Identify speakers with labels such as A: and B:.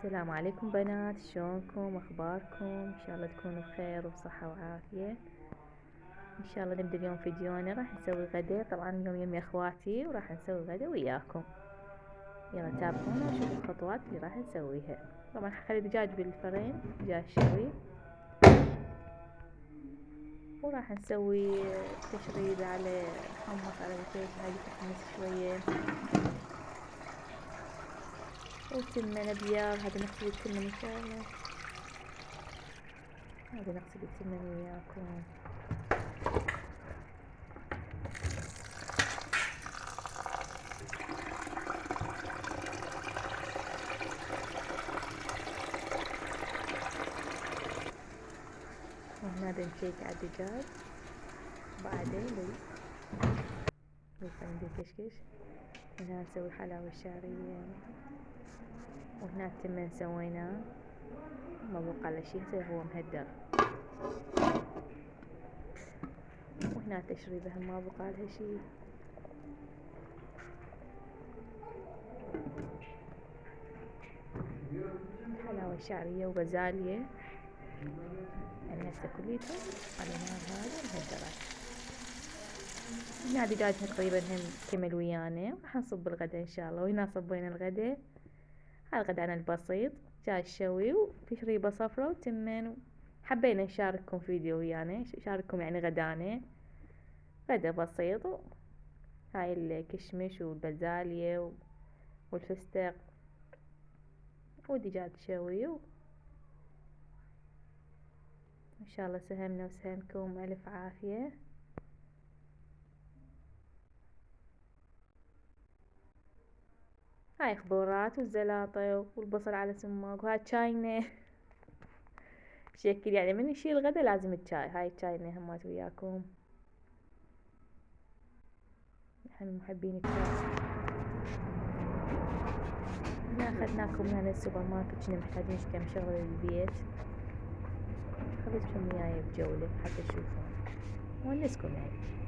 A: السلام عليكم بنات، شلونكم؟ اخباركم؟ ان شاء الله تكونوا بخير وبصحة وعافية. ان شاء الله نبدأ اليوم فيديونا. راح نسوي غدا، طبعا اليوم يمي اخواتي وراح نسوي غدا وياكم. يلا تابعونا وشوفوا الخطوات اللي راح نسويها. طبعا حخلي دجاج بالفرن، دجاج شوي، وراح نسوي تشريد على حمص على بيت هاي تحمص شوية، وتمن ابيض. هذا نغسل التمن ان شاء الله، هذا نغسل التمن وياكم. وهنا بنشيك على الدجاج، بعدين بالفرن بيكشكش. هنا نسوي الحلاوة الشعرية، وهنا التمن سويناه ما بقى له شي، هو مهدر. وهنا تشريبه ما بقى لها شي. حلاوة الشعرية وغزالية يعني هسه كليتهم علينا هذا مهدرات. هنا دجاجنا تقريبا هم كمل ويانا، راح نصب الغدا ان شاء الله. وهنا صبينا الغدا، هذا غدانا البسيط، دجاج شوي وتشريبة صفرة وتمن. حبينا نشارككم فيديو ويانا، نشارككم يعني غدانا، غدا بسيط. هاي الكشمش والبازالية والفستق ودجاج شوي، ان شاء الله سهمنا وسهمكم الف عافية. هاي خضورات والزلاطة والبصل على سماق، وهاي تشاينا شكل يعني من يشيل الغدا لازم الشاي. هاي تشاينا همات وياكم، نحن محبين الشاي. هنا اخذناكم من السوبر ماركت، كنا محتاجين كم شغلة للبيت، خذيتكم وياي بجولة حتى تشوفون ونسكم يعني.